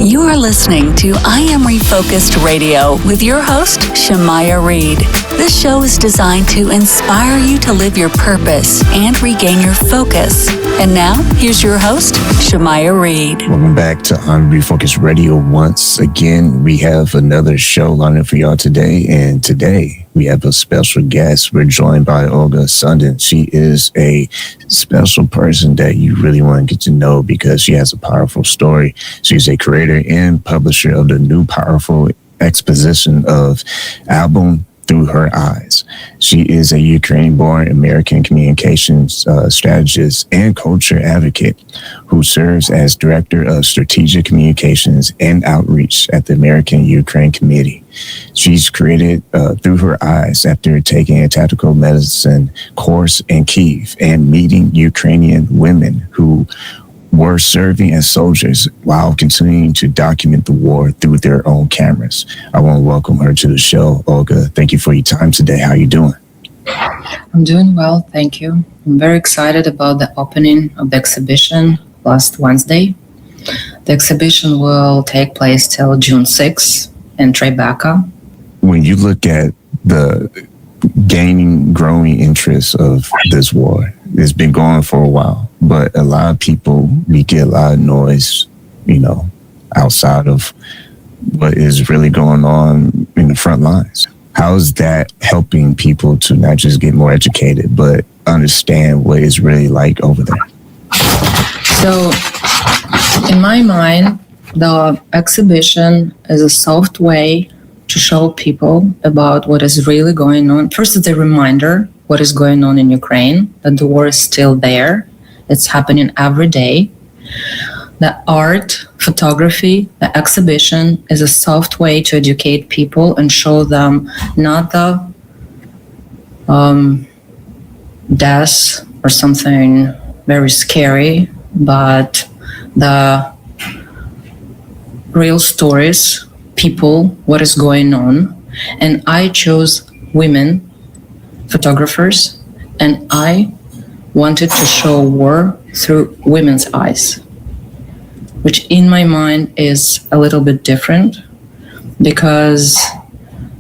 You are listening to I Am Refocused Radio with your host, Shamaya Reed. This show is designed to inspire you to live your purpose and regain your focus. And now, here's your host, Shamaya Reed. Welcome back to Refocused Radio. Once again, we have another show lined up for y'all today. And today, we have a special guest. We're joined by Olga Sunden. She is a special person that you really want to get to know because she has a powerful story. She's a creator and publisher of the new powerful exposition of album Through Her Eyes. She is a Ukrainian-born American communications strategist and culture advocate who serves as director of strategic communications and outreach at the American-Ukraine Committee. She's created Through Her Eyes after taking a tactical medicine course in Kyiv and meeting Ukrainian women who were serving as soldiers while continuing to document the war through their own cameras. I want to welcome her to the show. Olga, thank you for your time today. How are you doing? I'm doing well, thank you. I'm very excited about the opening of the exhibition last Wednesday. The exhibition will take place till June 6th in Tribeca. When you look at the growing interest of this war, it's been going for a while, but a lot of people, we get a lot of noise, outside of what is really going on in the front lines. How is that helping people to not just get more educated, but understand what it's really like over there? So, in my mind, the exhibition is a soft way to show people about what is really going on. First, it's a reminder what is going on in Ukraine, that the war is still there. It's happening every day. The art, photography, the exhibition is a soft way to educate people and show them not the death or something very scary, but the real stories, people, what is going on. And I chose women photographers, and I wanted to show war through women's eyes, which in my mind is a little bit different because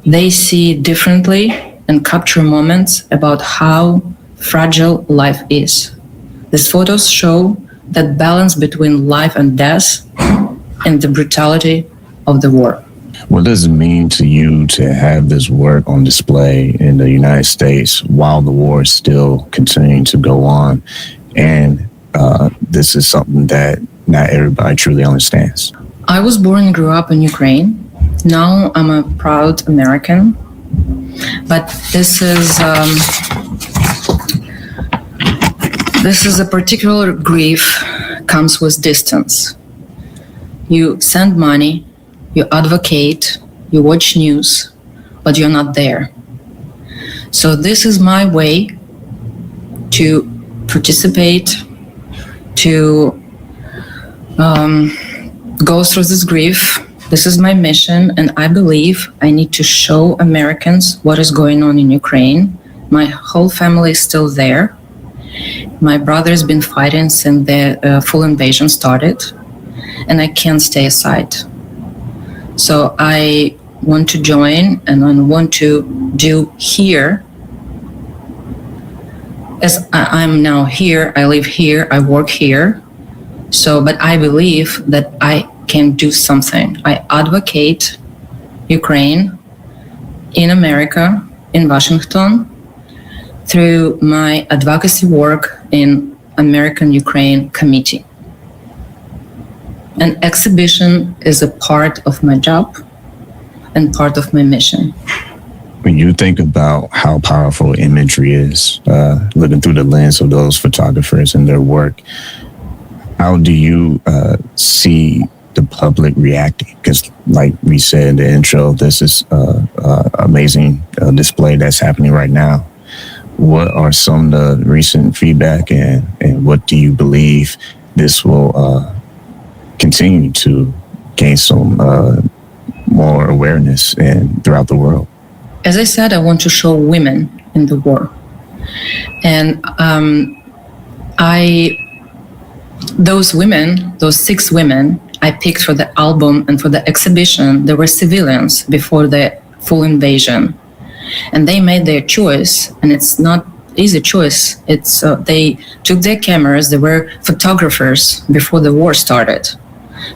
they see differently and capture moments about how fragile life is. These photos show that balance between life and death and the brutality of the war. What does it mean to you to have this work on display in the United States while the war is still continuing to go on? And this is something that not everybody truly understands. I was born and grew up in Ukraine. Now I'm a proud American. But this is a particular grief comes with distance. You send money, you advocate, you watch news, but you're not there. So this is my way to participate, to go through this grief. This is my mission, and I believe I need to show Americans what is going on in Ukraine. My whole family is still there. My brother has been fighting since the full invasion started, and I can't stay aside. So I want to join and I want to do here. As I'm now here, I live here, I work here. So, but I believe that I can do something. I advocate Ukraine in America, in Washington, through my advocacy work in American-Ukraine Committee. An exhibition is a part of my job and part of my mission. When you think about how powerful imagery is, looking through the lens of those photographers and their work, how do you see the public reacting? Because like we said in the intro, this is an amazing display that's happening right now. What are some of the recent feedback and what do you believe this will continue to gain some more awareness and throughout the world? As I said, I want to show women in the war. And those women, those 6 women, I picked for the album and for the exhibition, there were civilians before the full invasion. And they made their choice, and it's not easy choice. It's they took their cameras. They were photographers before the war started.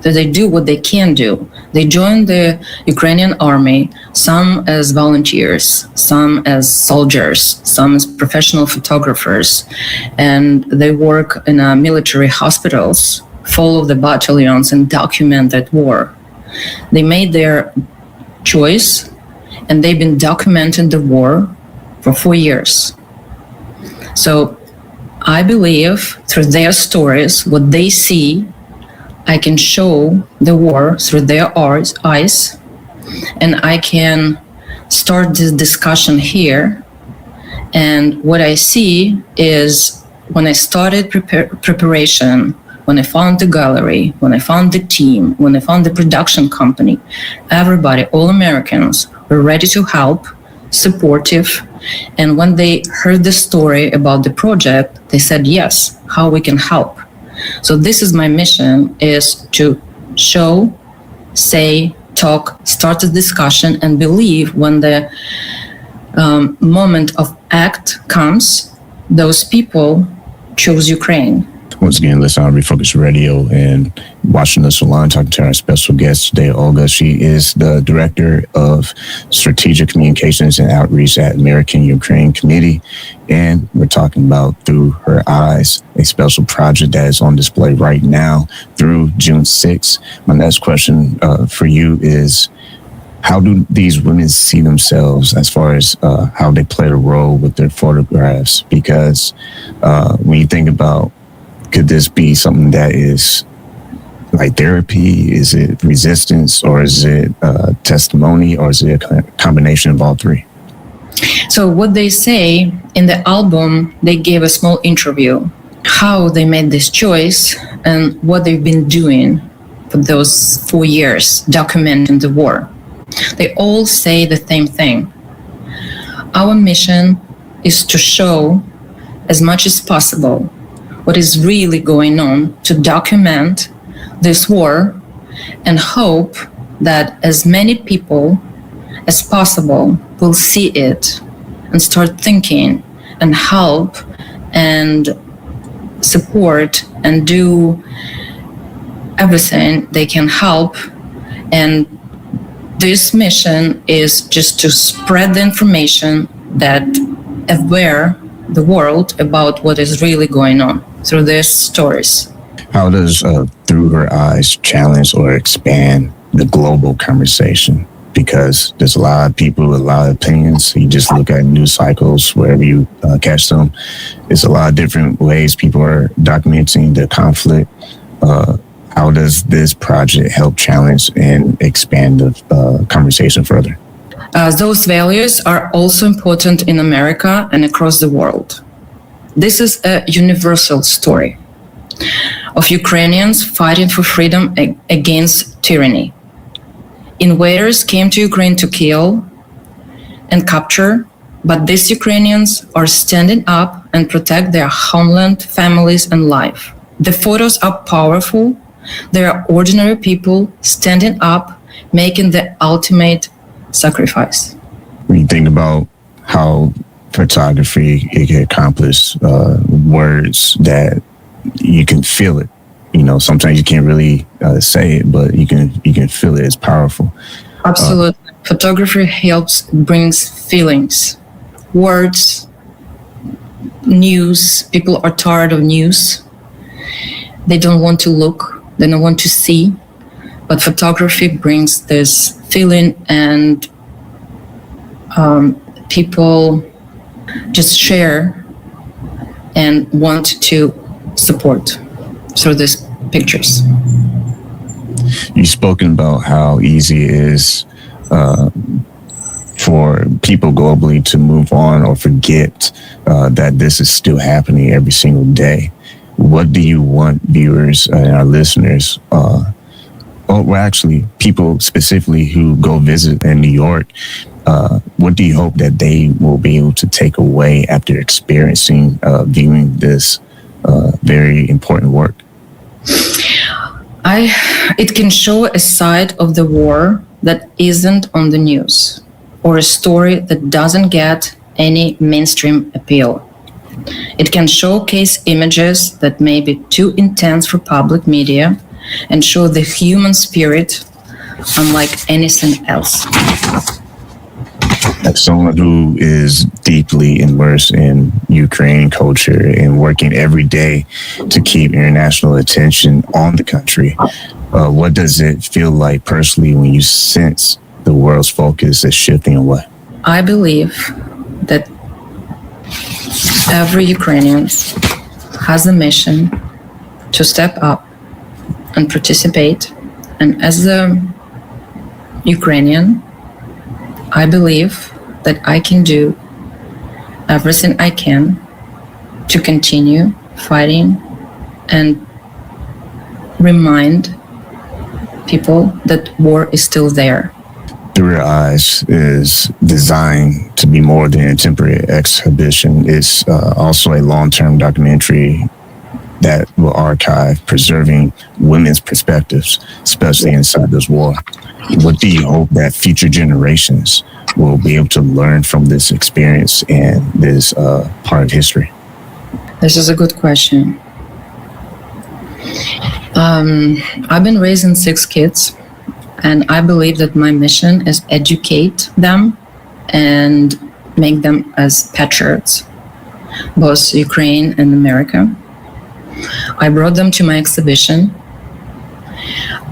So they do what they can do. They joined the Ukrainian army, some as volunteers, some as soldiers, some as professional photographers, and they work in military hospitals, follow the battalions and document that war. They made their choice, and they've been documenting the war for 4 years. So I believe through their stories, what they see, I can show the war through their eyes, and I can start this discussion here. And what I see is when I started preparation, when I found the gallery, when I found the team, when I found the production company, everybody, all Americans, were ready to help, supportive. And when they heard the story about the project, they said, yes, how we can help. So this is my mission, is to show, say, talk, start a discussion, and believe when the moment of act comes, those people choose Ukraine. Once again, listen on Refocused Radio and watching us online, talking to our special guest today, Olga. She is the Director of Strategic Communications and Outreach at American-Ukraine Committee. And we're talking about Through Her Eyes, a special project that is on display right now through June 6th. My next question for you is, how do these women see themselves as far as how they play a role with their photographs? Because when you think about, could this be something that is like therapy? Is it resistance, or is it testimony, or is it a combination of all three? So what they say in the album, they gave a small interview, how they made this choice and what they've been doing for those 4 years, documenting the war. They all say the same thing. Our mission is to show as much as possible what is really going on, to document this war, and hope that as many people as possible will see it and start thinking and help and support and do everything they can help. And this mission is just to spread the information that aware the world about what is really going on through their stories. How does Through Her Eyes challenge or expand the global conversation? Because there's a lot of people with a lot of opinions. You just look at news cycles, wherever you catch them. There's a lot of different ways people are documenting the conflict. How does this project help challenge and expand the conversation further? Those values are also important in America and across the world. This is a universal story of Ukrainians fighting for freedom against tyranny. Invaders came to Ukraine to kill and capture, but these Ukrainians are standing up and protect their homeland, families, and life. The photos are powerful. They are ordinary people standing up, making the ultimate sacrifice. When you think about how photography, it can accomplish words that you can feel it. You know, sometimes you can't really say it, but you can feel it. It's powerful. Absolutely. Photography helps, brings feelings, words, news. People are tired of news. They don't want to look. They don't want to see. But photography brings this feeling, and people just share and want to support through these pictures. You've spoken about how easy it is for people globally to move on or forget that this is still happening every single day. What do you want viewers and our listeners, or actually people specifically who go visit in New York, what do you hope that they will be able to take away after experiencing, viewing this very important work? It can show a side of the war that isn't on the news, or a story that doesn't get any mainstream appeal. It can showcase images that may be too intense for public media and show the human spirit unlike anything else. As someone who is deeply immersed in Ukrainian culture and working every day to keep international attention on the country, what does it feel like personally when you sense the world's focus is shifting away? I believe that every Ukrainian has a mission to step up and participate. And as a Ukrainian, I believe that I can do everything I can to continue fighting and remind people that war is still there. Through Your Eyes is designed to be more than a temporary exhibition. It's also a long-term documentary that will archive preserving women's perspectives, especially inside this war. What do you hope that future generations will be able to learn from this experience and this part of history? This is a good question. I've been raising 6 kids, and I believe that my mission is educate them and make them as patriots, both Ukraine and America. I brought them to my exhibition.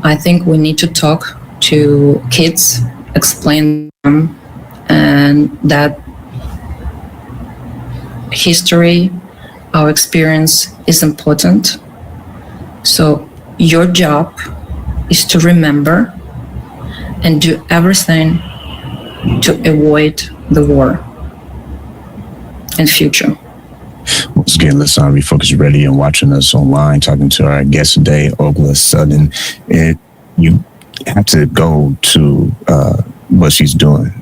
I think we need to talk to kids, explain them, and that history, our experience is important. So your job is to remember and do everything to avoid the war in future. Once again, listen on Refocused Radio and watching us online, talking to our guest today, Olga Sunden. You have to go to what she's doing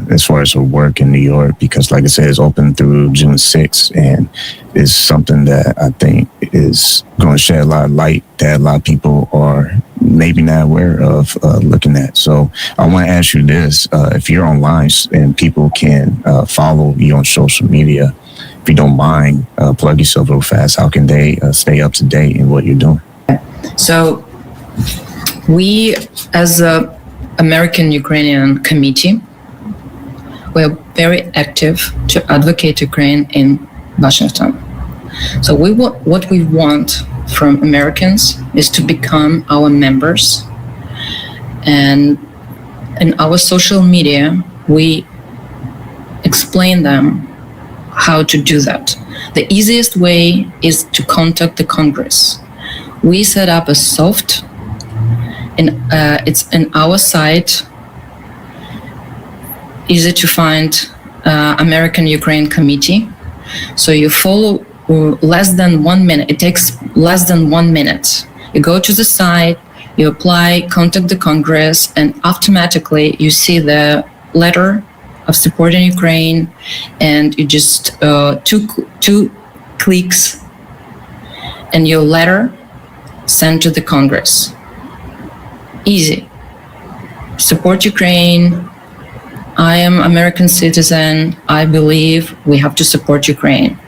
as far as her work in New York, because like I said, it's open through June 6th, and it's something that I think is going to shed a lot of light that a lot of people are maybe not aware of looking at. So I want to ask you this, if you're online and people can follow you on social media, if you don't mind, plug yourself real fast, how can they stay up to date in what you're doing? So we, as a American-Ukrainian committee, we are very active to advocate Ukraine in Washington. So what we want from Americans is to become our members. And in our social media, we explain them how to do that. The easiest way is to contact the Congress. We set up a soft, and it's in our site, easy to find, American-Ukraine Committee. So you follow less than 1 minute. It takes less than 1 minute. You go to the site, you apply, contact the Congress, and automatically you see the letter of supporting Ukraine, and you just two clicks and your letter sent to the Congress. Easy. Support Ukraine. I am American citizen. I believe we have to support Ukraine.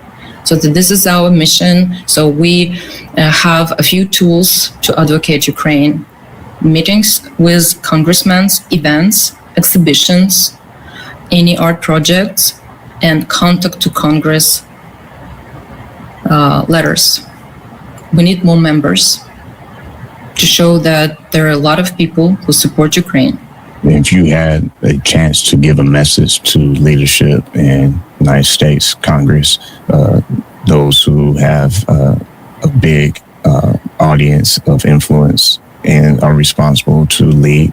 So this is our mission. So we have a few tools to advocate Ukraine. Meetings with congressmen, events, exhibitions, any art projects, and contact to Congress letters. We need more members to show that there are a lot of people who support Ukraine. If you had a chance to give a message to leadership in United States Congress, those who have a big audience of influence and are responsible to lead,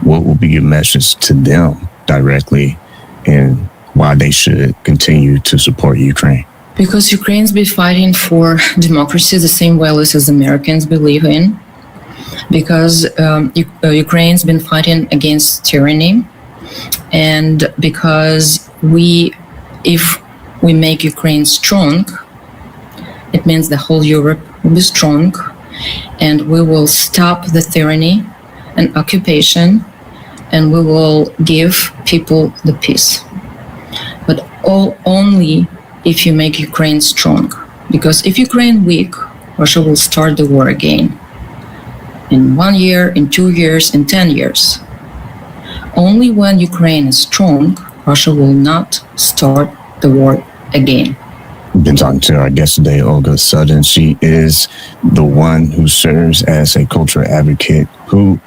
what will be your message to them directly, and why they should continue to support Ukraine? Because Ukraine's been fighting for democracy the same way as Americans believe in. Because Ukraine's been fighting against tyranny, and because if we make Ukraine strong, it means the whole Europe will be strong, and we will stop the tyranny and occupation, and we will give people the peace. But only if you make Ukraine strong. Because if Ukraine weak, Russia will start the war again. In 1 year, in 2 years, in 10 years. Only when Ukraine is strong, Russia will not start the war again. We've been talking to our guest today, Olga Sunden. She is the one who serves as a cultural advocate who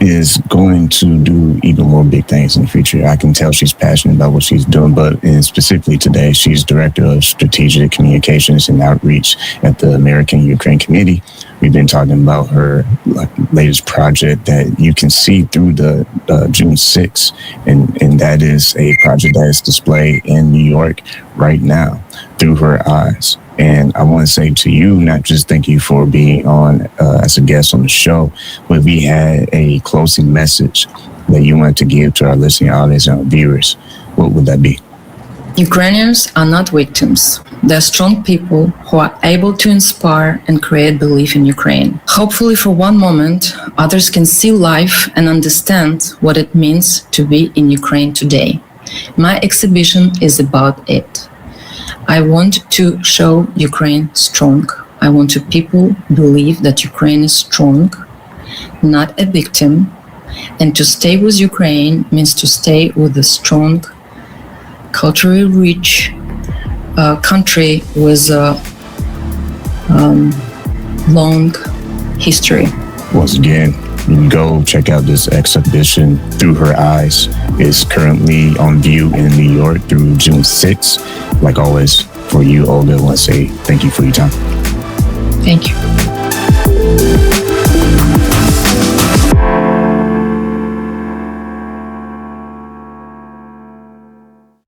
is going to do even more big things in the future. I can tell she's passionate about what she's doing, but specifically today, she's Director of Strategic Communications and Outreach at the American-Ukraine Committee. We've been talking about her latest project that you can see through the June 6th, and that is a project that is displayed in New York right now through her eyes. And I want to say to you, not just thank you for being on as a guest on the show, but we had a closing message that you wanted to give to our listening audience and our viewers. What would that be? Ukrainians are not victims. They're strong people who are able to inspire and create belief in Ukraine. Hopefully for one moment, others can see life and understand what it means to be in Ukraine today. My exhibition is about it. I want to show Ukraine strong. I want to people believe that Ukraine is strong, not a victim. And to stay with Ukraine means to stay with a strong, culturally rich country with a long history. Once again, you can go check out this exhibition, Through Her Eyes. It's currently on view in New York through June 6th. Like always, for you, Olga, I want to say thank you for your time. Thank you.